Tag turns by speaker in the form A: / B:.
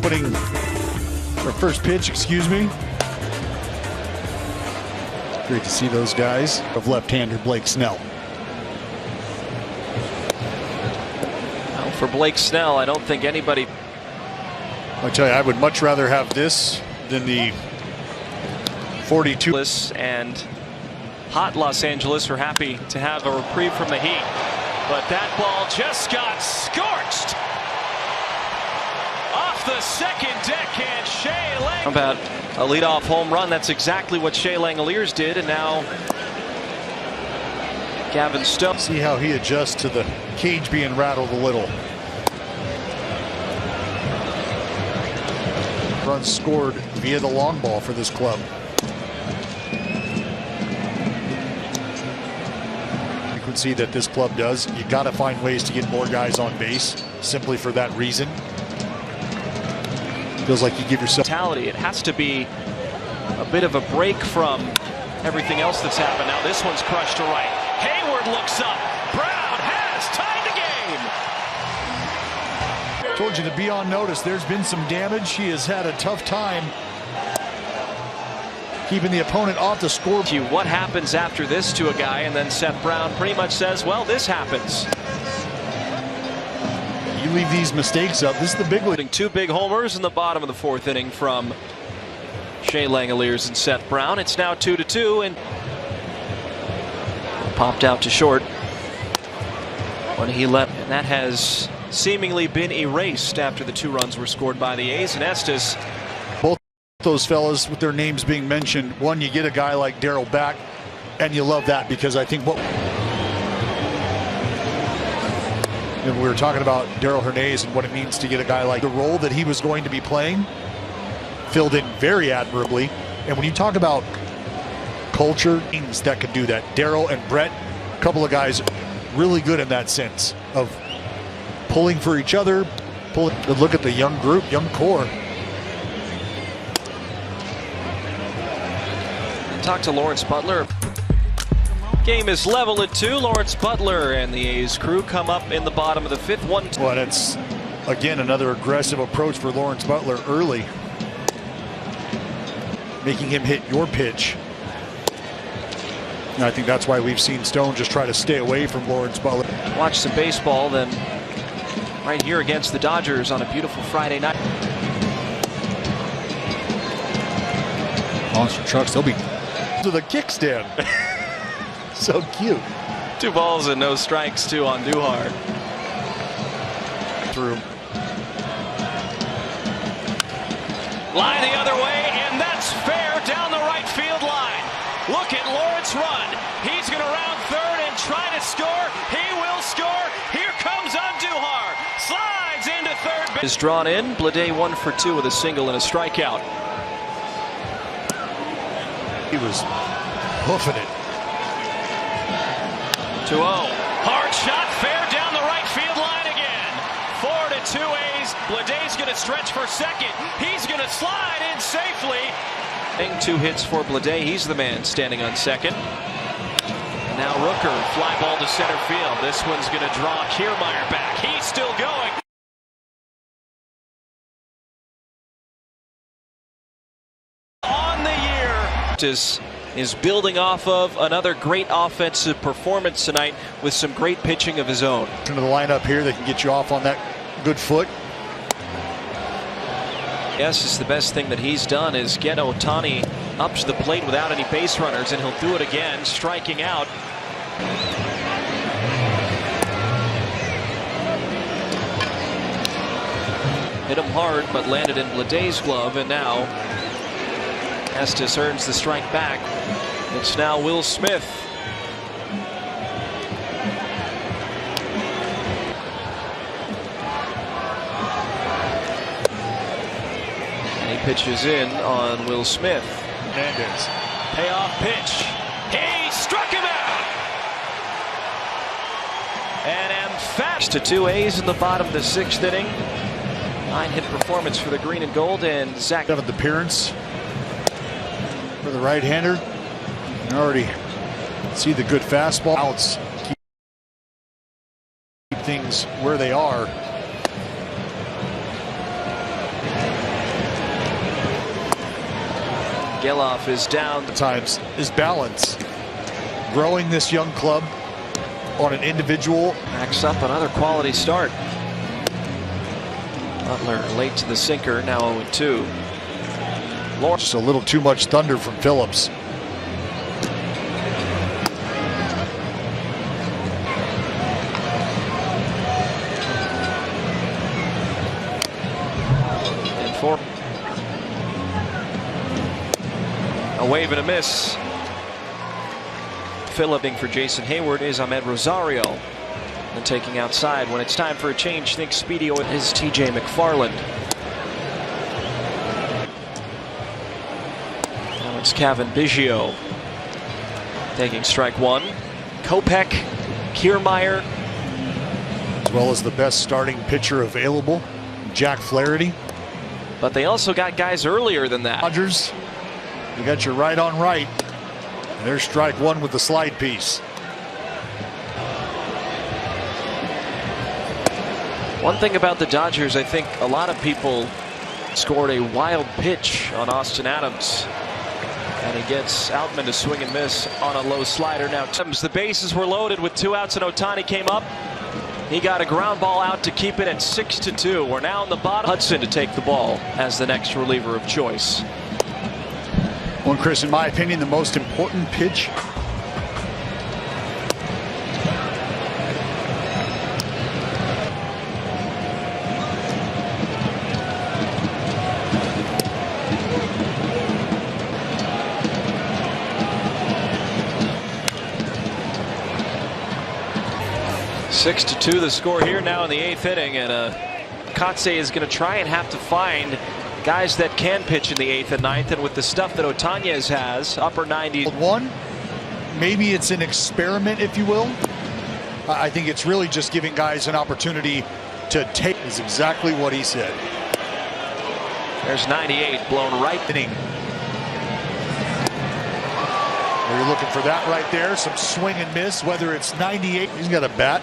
A: opening, or first pitch, excuse me. Great to see those guys of left-hander Blake Snell.
B: Well, for Blake Snell, I don't think anybody.
A: I tell you, I would much rather have this than the 42.
B: And hot Los Angeles are happy to have a reprieve from the heat. But that ball just got scorched off the second deck, and Shea Lang. How about a leadoff home run? That's exactly what Shea Langoliers did, and now Gavin Stone.
A: See how he adjusts to the cage being rattled a little. Runs scored via the long ball for this club. Frequency that this club does, you got to find ways to get more guys on base simply for that reason. Feels like you give yourself
B: it has to be a bit of a break from everything else that's happened. Now this one's crushed to right. Hayward looks up. Brown has tied the game.
A: Told you to be on notice. There's been some damage. He has had a tough time keeping the opponent off the score.
B: What happens after this to a guy, and then Seth Brown pretty much says, well, this happens.
A: You leave these mistakes up. This is the big league.
B: Two big homers in the bottom of the fourth inning from Shea Langoliers and Seth Brown. It's now 2-2, and popped out to short when he left, and that has seemingly been erased after the 2 runs were scored by the A's. And Estes,
A: both those fellas with their names being mentioned, one, you get a guy like Darryl back, and you love that, because I think we were talking about Darryl Hernandez and what it means to get a guy like the role that he was going to be playing filled in very admirably. And when you talk about culture, teams that could do that, Darryl and Brett, a couple of guys really good in that sense of pulling for each other. Look at the young group, young core.
B: Talk to Lawrence Butler. Game is level at 2. Lawrence Butler and the A's crew come up in the bottom of the 5th. 1-2.
A: Well, it's again another aggressive approach for Lawrence Butler early, making him hit your pitch. And I think that's why we've seen Stone just try to stay away from Lawrence Butler.
B: Watch some baseball then right here against the Dodgers on a beautiful Friday night.
A: Monster trucks, they'll be to the kickstand. So cute.
B: 2 balls and no strikes, 2 on Duhar.
A: Through.
B: Line the other way, and that's fair down the right field line. Look at Lawrence run. He's going to round third and try to score. He will score. Here comes Andujar. Slides into third base. Is drawn in. Bleday 1 for 2 with a single and a strikeout.
A: He was hoofing it.
B: 2-0. Hard shot, fair down the right field line again. 4-2 A's. Bleday's going to stretch for second. He's going to slide in safely. 2 hits for Bleday. He's the man standing on second. And now Rooker, fly ball to center field. This one's going to draw Kiermaier back. He's still going. On the year is building off of another great offensive performance tonight with some great pitching of his own.
A: Into the lineup here that can get you off on that good foot.
B: Yes, it's the best thing that he's done is get Ohtani up to the plate without any base runners, and he'll do it again, striking out. Hit him hard, but landed in Bleday's glove, and now Estes earns the strike back. It's now Will Smith. And he pitches in on Will Smith.
A: Hernandez.
B: Payoff pitch. He struck him out. And emphatic to 2 A's in the bottom of the 6th inning. 9-hit performance for the green and gold, and Zach.
A: 7th appearance for the right-hander. You can already see the good fastball. Outs keep things where they are.
B: Geloff is down.
A: At times is balance. Growing this young club on an individual.
B: Backs up another quality start. Butler late to the sinker, now 0-2.
A: Just a little too much thunder from Phillips.
B: And four. A wave and a miss. Phillipping for Jason Hayward is Ahmed Rosario. And taking outside when it's time for a change. Think Speedio is TJ McFarland. Now it's Kevin Biggio taking strike one. Kopech, Kiermaier.
A: As well as the best starting pitcher available, Jack Flaherty.
B: But they also got guys earlier than that.
A: Dodgers, you got your right on right. And there's strike one with the slide piece.
B: One thing about the Dodgers, I think a lot of people scored a wild pitch on Austin Adams. And he gets Outman to swing and miss on a low slider. Now the bases were loaded with 2 outs and Ohtani came up. He got a ground ball out to keep it at 6-2. We're now in the bottom. Hudson to take the ball as the next reliever of choice.
A: Well, Chris, in my opinion, the most important pitch
B: Six to 2 the score here now in the 8th inning, and Kotsay is going to try and have to find guys that can pitch in the 8th and 9th, and with the stuff that Otañez has, upper 90s.
A: One, maybe it's an experiment, if you will. I think it's really just giving guys an opportunity to take, is exactly what he said.
B: There's 98 blown right
A: inning. You're looking for that right there, some swing and miss, whether it's 98, he's got a bat.